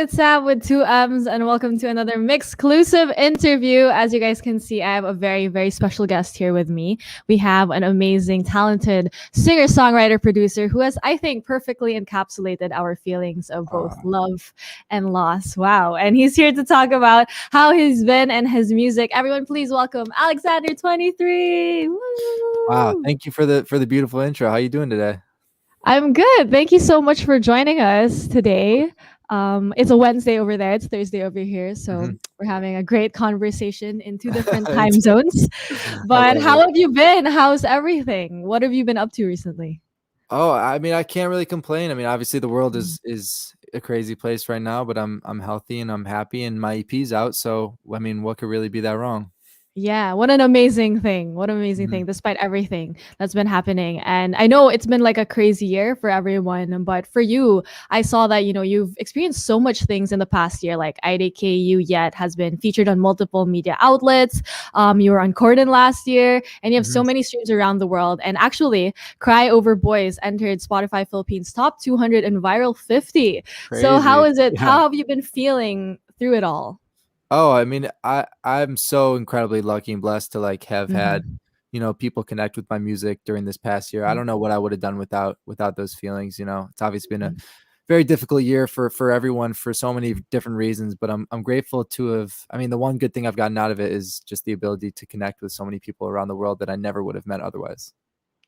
It's Sam with two M's, and welcome to another MYXclusive interview. As you guys can see, I have a very, very special guest here with me. We have an amazing, talented singer, songwriter, producer who has, I think, perfectly encapsulated our feelings of both love and loss. Wow. And he's here to talk about how he's been and his music. Everyone, please welcome Alexander 23. Woo! Wow, thank you for the beautiful intro. How you doing today? I'm good. Thank you so much for joining us today. It's a Wednesday over there. It's Thursday over here. So we're having a great conversation in two different time zones. But how have you been? How's everything? What have you been up to recently? Oh, I mean, I can't really complain. I mean, obviously the world is a crazy place right now, but I'm healthy and I'm happy and my EP's out. So, I mean, what could really be that wrong? Yeah, what an amazing thing. What an amazing thing, despite everything that's been happening. And I know it's been like a crazy year for everyone, but for you, I saw that, you've experienced so much things in the past year, like IDKU Yet has been featured on multiple media outlets. You were on Corden last year, and you have so many streams around the world. And actually, Cry Over Boys entered Spotify Philippines top 200 and viral 50. Crazy. So how is it? Yeah. How have you been feeling through it all? Oh, I mean, I'm so incredibly lucky and blessed to like have had, people connect with my music during this past year. I don't know what I would have done without those feelings. It's obviously been a very difficult year for everyone for so many different reasons, but I'm grateful to have. I mean, the one good thing I've gotten out of it is just the ability to connect with so many people around the world that I never would have met otherwise.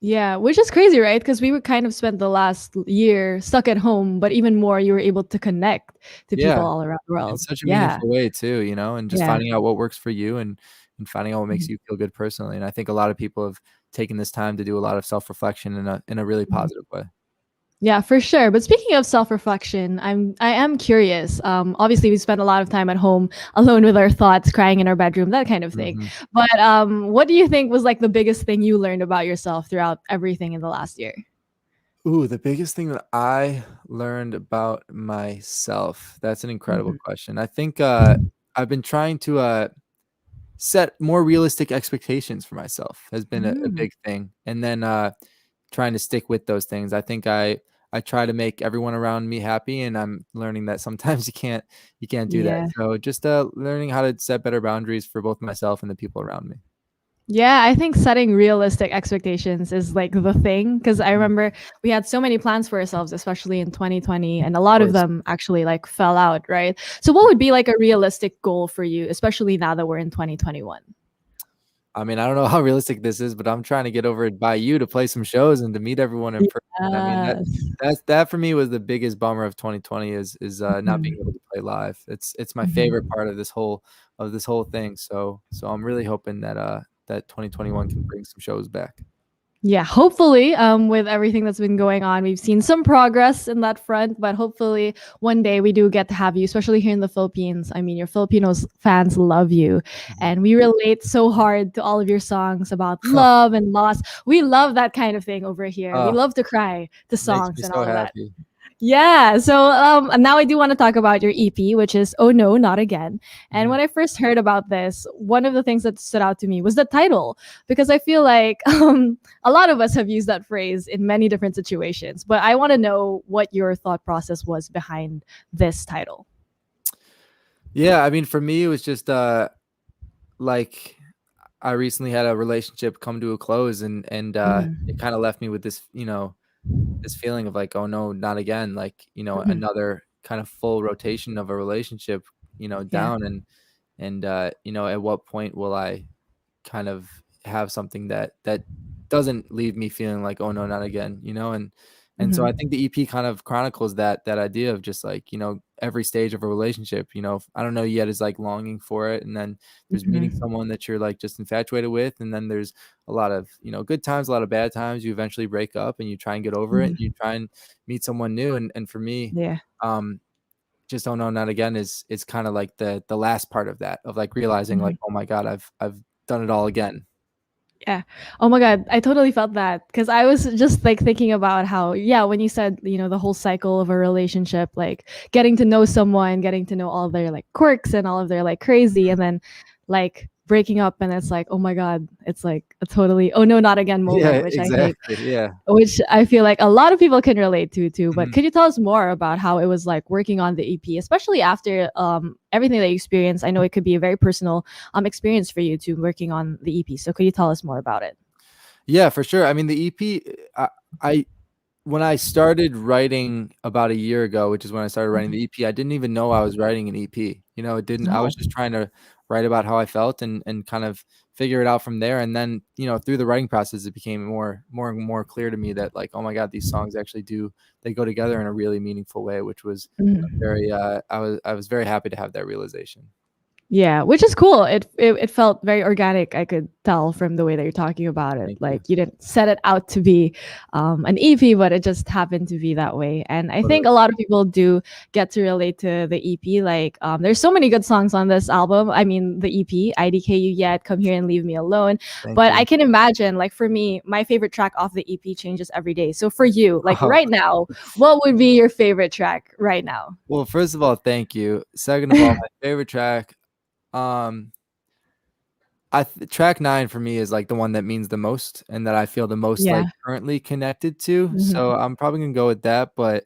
Yeah, which is crazy, right? Because we would kind of spent the last year stuck at home, but even more, you were able to connect to people all around the world. In such a Yeah. meaningful way too, and just finding out what works for you and finding out what makes you feel good personally. And I think a lot of people have taken this time to do a lot of self-reflection in a really positive way. Yeah, for sure. But speaking of self-reflection, I am curious. Obviously, we spent a lot of time at home alone with our thoughts, crying in our bedroom, that kind of thing. But what do you think was like the biggest thing you learned about yourself throughout everything in the last year? Ooh, the biggest thing that I learned about myself. That's an incredible question. I think I've been trying to set more realistic expectations for myself has been a big thing. And then trying to stick with those things. I think I try to make everyone around me happy, and I'm learning that sometimes you can't do that. So just learning how to set better boundaries for both myself and the people around me. Yeah, I think setting realistic expectations is like the thing, because I remember we had so many plans for ourselves, especially in 2020, and a lot of them actually like fell out, right? So what would be like a realistic goal for you, especially now that we're in 2021? I mean, I don't know how realistic this is, but I'm trying to get over it by you to play some shows and to meet everyone in person. I mean, that for me was the biggest bummer of 2020 is not being able to play live. It's my favorite part of this whole thing. So I'm really hoping that 2021 can bring some shows back. Yeah, hopefully, with everything that's been going on, we've seen some progress in that front, but hopefully one day we do get to have you, especially here in the Philippines. I mean, your Filipinos fans love you, and we relate so hard to all of your songs about love and loss. We love that kind of thing over here. We love to cry to songs and all of that. Yeah. So now I do want to talk about your EP, which is Oh No, Not Again. And when I first heard about this, one of the things that stood out to me was the title, because I feel like a lot of us have used that phrase in many different situations. But I want to know what your thought process was behind this title. Yeah, I mean, for me, it was just like I recently had a relationship come to a close, and it kind of left me with this, this feeling of like, oh no, not again. Like, another kind of full rotation of a relationship, down, and at what point will I kind of have something that doesn't leave me feeling like, oh no, not again, and so I think the EP kind of chronicles that idea of just like, every stage of a relationship, I don't know yet is like longing for it. And then there's meeting someone that you're like just infatuated with. And then there's a lot of, good times, a lot of bad times. You eventually break up and you try and get over it. And you try and meet someone new. And for me, just Oh No, Not Again is kind of like the last part of that, of like realizing like, oh my God, I've done it all again. Yeah. Oh my God. I totally felt that, because I was just like thinking about how, when you said, the whole cycle of a relationship, like getting to know someone, getting to know all their like quirks and all of their like crazy, and then like breaking up and it's like, oh my god, it's like a totally oh no not again moment, Yeah, which I think exactly. Yeah. which I feel like a lot of people can relate to too. But Mhm. could you tell us more about how it was like working on the EP, especially after everything that you experienced? I know it could be a very personal experience for you too, working on the EP. So could you tell us more about it? Yeah, for sure. I mean, the EP, I when I started writing about a year ago, which is when I started writing the EP, I didn't even know I was writing an EP. You know, it didn't. I Oh. was just trying to write about how I felt and kind of figure it out from there. And then, you know, through the writing process, it became more and more clear to me that like, oh my God, these songs actually do they go together in a really meaningful way, which was Mhm. very. I was very happy to have that realization. Yeah, which is cool. It felt very organic. I could tell from the way that you're talking about it. Thank you. Like you didn't set it out to be an EP, but it just happened to be that way. And I think Totally. a lot of people do get to relate to the EP. Like there's so many good songs on this album. I mean, the EP, IDKU Yet, Come Here and Leave Me Alone. Thank But you. I can imagine, like for me, my favorite track off the EP changes every day. So for you, like Oh, right now, what would be your favorite track right now? well, first of all, thank you. Second of all, my favorite track. Um, track 9 for me is like the one that means the most and that I feel the most Yeah. like currently connected to. So Hmm. I'm probably gonna go with that. But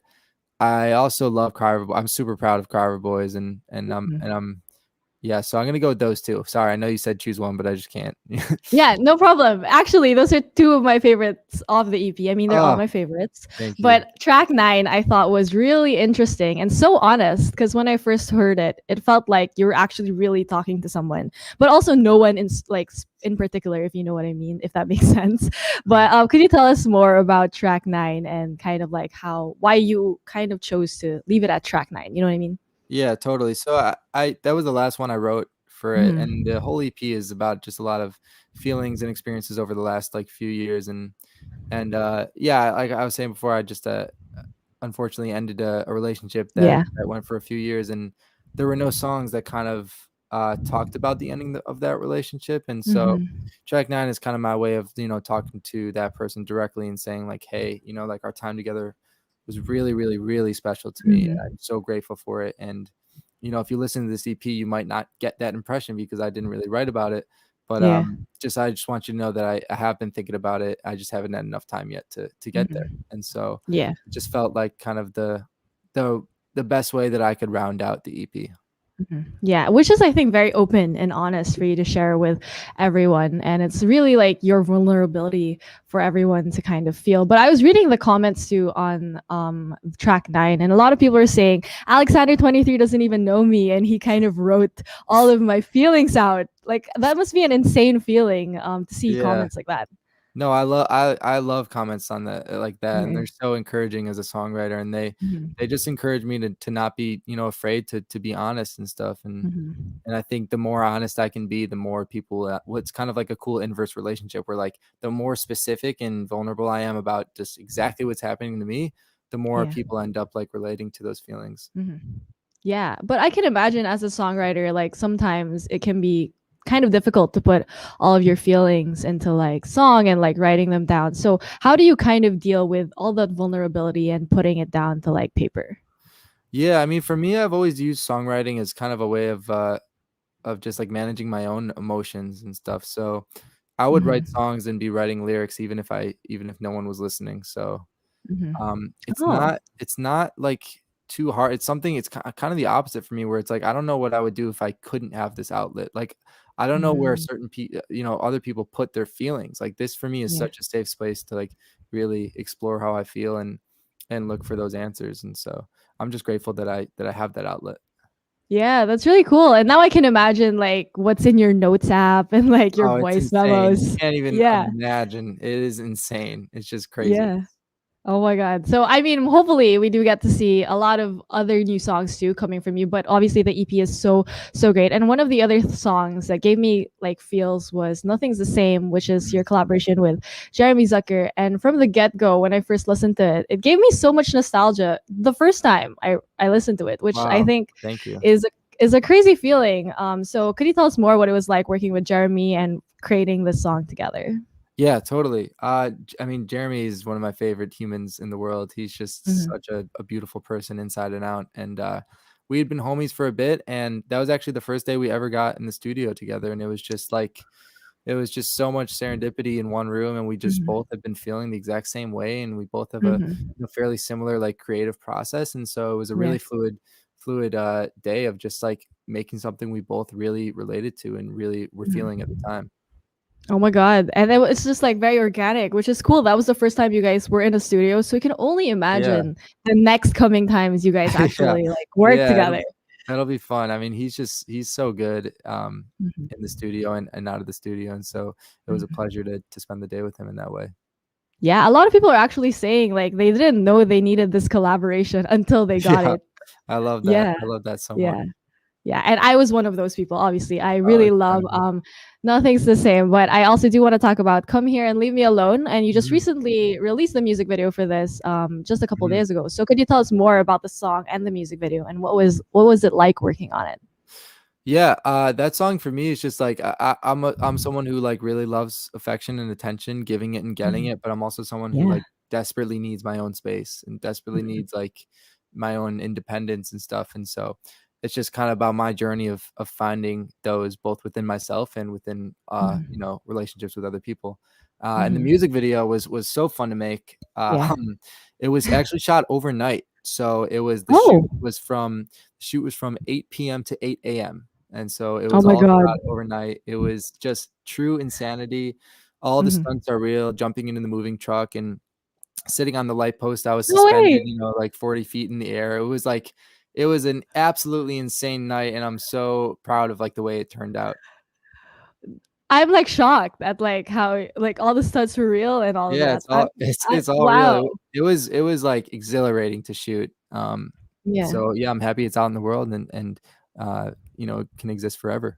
I also love Carver. I'm super proud of Carver Boys and I'm yeah. So I'm gonna go with those two. Sorry, I know you said choose one, but I just can't. Yeah, no problem. Actually, those are two of my favorites of the EP. I mean, they're all Oh, my favorites. thank you. But track 9, I thought was really interesting and so honest because when I first heard it, it felt like you were actually really talking to someone, but also no one in in particular, if you know what I mean, if that makes sense. Mhm. But could you tell us more about track 9 and kind of like why you kind of chose to leave it at track 9? You know what I mean? Yeah, totally. So I that was the last one I wrote for it, and the Mhm. whole EP is about just a lot of feelings and experiences over the last like few years and yeah, like I was saying before, I just unfortunately ended a relationship that Yeah. went for a few years, and there were no songs that kind of talked about the ending of that relationship. And so Hmm. track 9 is kind of my way of, you know, talking to that person directly and saying like, hey, you know, like our time together was really, really, really special to me. Hmm. I'm so grateful for it. And, you know, if you listen to this EP, you might not get that impression because I didn't really write about it. But Yeah. I just want you to know that I have been thinking about it. I just haven't had enough time yet to get there. Hmm. And so Yeah. it just felt like kind of the the best way that I could round out the EP. Mhm. Yeah, which is I think very open and honest for you to share with everyone, and it's really like your vulnerability for everyone to kind of feel. But I was reading the comments too on track 9, and a lot of people are saying Alexander 23 doesn't even know me, and he kind of wrote all of my feelings out. Like that must be an insane feeling to see Yeah. comments like that. No, I love comments on that like that, and they're Mhm. so encouraging as a songwriter, and Mhm. they just encourage me to not be, you know, afraid to be honest and stuff. Mhm. And I think the more honest I can be, the more people what's kind of like a cool inverse relationship where like the more specific and vulnerable I am about just exactly what's happening to me, the more Yeah. people end up like relating to those feelings. Mhm. Yeah, but I can imagine as a songwriter, like sometimes it can be kind of difficult to put all of your feelings into like song and like writing them down. So how do you kind of deal with all that vulnerability and putting it down to like paper? Yeah, I mean, for me, I've always used songwriting as kind of a way of just like managing my own emotions and stuff. So I would write Hmm. songs and be writing lyrics even if no one was listening. So Hmm. it's Oh. not like too hard. It's something it's kind of the opposite for me where it's like I don't know what I would do if I couldn't have this outlet. Like I don't know where Mm, certain you know, other people put their feelings. Like this for me is yeah. such a safe space to like really explore how I feel and look for those answers. And so I'm just grateful that I have that outlet. Yeah, that's really cool. And now I can imagine like what's in your notes app and like your Oh, it's voice insane. You memos. can't even Yeah. imagine. It is insane. It's just crazy. Yeah. Oh my god. So I mean, hopefully we do get to see a lot of other new songs too coming from you, but obviously the EP is so great. And one of the other songs that gave me like feels was Nothing's the Same, which is Mhm. your collaboration with Jeremy Zucker. And from the get-go when I first listened to it, it gave me so much nostalgia the first time I listened to it, which I Wow. think Thank you. is a crazy feeling. So could you tell us more what it was like working with Jeremy and creating this song together? Yeah, totally. I mean, Jeremy is one of my favorite humans in the world. He's just Mhm. such a beautiful person inside and out. And we had been homies for a bit, and that was actually the first day we ever got in the studio together, and it was just like it was just so much serendipity in one room, and we just Mhm. both have been feeling the exact same way, and we both have a Mhm. fairly similar like creative process, and so it was a Yeah. really fluid day of just like making something we both really related to and really were feeling at the Mhm. time. Oh my God. And it's just like very organic, which is cool. That was the first time you guys were in a studio. So we can only Yeah. imagine the next coming times you guys Yeah. actually like work Yeah, together. that'll be fun. I mean, he's so good, Mhm. in the studio and out of the studio, and so it was a Mhm. pleasure to spend the day with him in that way. Yeah, a lot of people are actually saying like they didn't know they needed this collaboration until they got Yeah, it. I love that. Yeah. I love that so much. Yeah. Yeah, and I was one of those people, obviously. I Oh, really love incredible. Nothing's the Same, but I also do want to talk about Come Here and Leave Me Alone. And you just Mhm, recently released the music video for this just a couple mhm. days ago. So could you tell us more about the song and the music video and what was it like working on it? Yeah, that song for me is just like I'm someone who like really loves affection and attention, giving it and getting Mhm. it, but I'm also someone who Yeah. like desperately needs my own space and desperately Mhm. needs like my own independence and stuff. And so it's just kind of about my journey of finding those both within myself and within Mhm. relationships with other people. And the Mhm. music video was so fun to make. Yeah. It was actually shot overnight. So it was Oh. the shoot was from 8 p.m. to 8 a.m. And so it Oh was my all God. shot overnight. It was just true insanity. All the Mhm. stunts are real, jumping into the moving truck and sitting on the light post. I was No way. suspended, like 40 feet in the air. It was an absolutely insane night, and I'm so proud of like the way it turned out. I'm like shocked at like how like all the stunts were real and all of Yeah, that. it's all real. Wow. It was like exhilarating to shoot. Yeah. So yeah, I'm happy it's out in the world and can exist forever.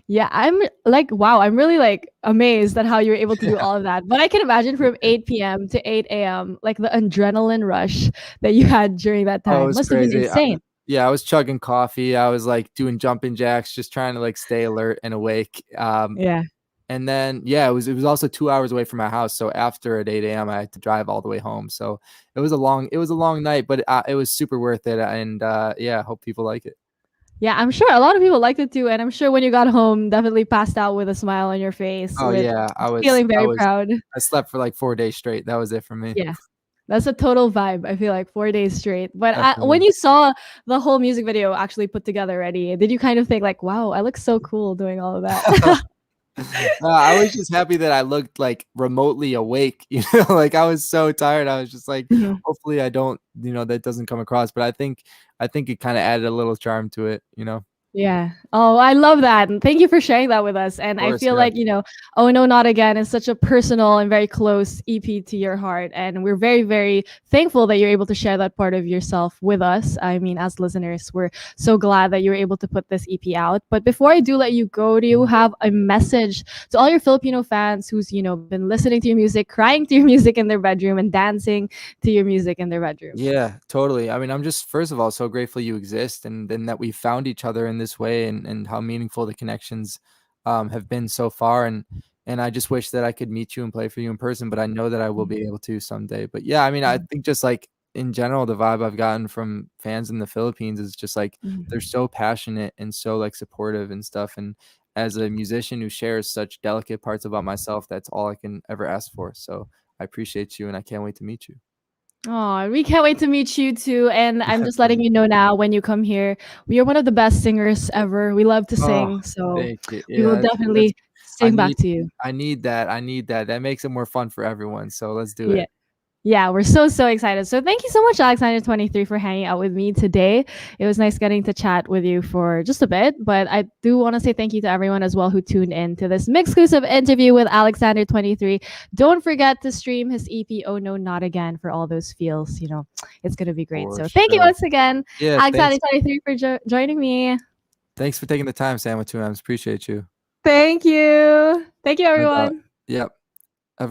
Yeah, I'm like, wow, I'm really like amazed at how you're able to do Yeah, all of that. But I can imagine from 8 p.m. to 8 a.m., like the adrenaline rush that you had during that oh, it time was must have been crazy. insane. Yeah, I was chugging coffee. I was like doing jumping jacks, just trying to like stay alert and awake. Yeah. And then yeah, it was also 2 hours away from my house. So after at 8 a.m. I had to drive all the way home. So it was a long night, but it was super worth it. And yeah, I hope people like it. Yeah, I'm sure a lot of people liked it too. And I'm sure when you got home, definitely passed out with a smile on your face, Oh with yeah, feeling very proud. I slept for like 4 days straight. That was it for me. Yeah. That's a total vibe. I feel like 4 days straight. But when Definitely. you saw the whole music video actually put together already, did you kind of think like, wow, I look so cool doing all of that? I was just happy that I looked like remotely awake, like I was so tired. I was just like, Mhm. hopefully I don't, that doesn't come across. But I think it kind of added a little charm to it. Of Yeah. Oh, I love that. And thank you for sharing that with us. And I course, feel yeah. like, Oh No, Not Again is such a personal and very close EP to your heart. And we're very, very thankful that you're able to share that part of yourself with us. I mean, as listeners, we're so glad that you're able to put this EP out. But before I do let you go, do you Mhm. have a message to all your Filipino fans who's, been listening to your music, crying to your music in their bedroom and dancing to your music in their bedroom? Yeah, totally. I mean, I'm just first of all so grateful you exist and that we found each other in this way and how meaningful the connections have been so far and I just wish that I could meet you and play for you in person, but I know that I will be able to someday. But yeah, I mean, I Mhm. think just like in general the vibe I've gotten from fans in the Philippines is just like they're Mhm. so passionate and so like supportive and stuff, and as a musician who shares such delicate parts about myself, that's all I can ever ask for. So I appreciate you and I can't wait to meet you. Oh, we can't wait to meet you too. And I'm just letting Definitely. you know now when you come here, we are one of the best singers ever. We love to Oh, sing. So thank you. we will Yeah, that's definitely I sing back need to you. I need that. I need that. That makes it more fun for everyone. So let's do Yeah. it. Yeah, we're so, so excited. So thank you so much, Alexander23, for hanging out with me today. It was nice getting to chat with you for just a bit, but I do want to say thank you to everyone as well who tuned in to this MYXclusive interview with Alexander23. Don't forget to stream his EP, Oh No, Not Again, for all those feels. It's going to be great. For So thank you sure. once again, Yeah, thanks. Alexander23, for joining me. Thanks for taking the time, Sam with 2 M's. Appreciate you. Thank you. Thank you, No doubt. everyone. Yep.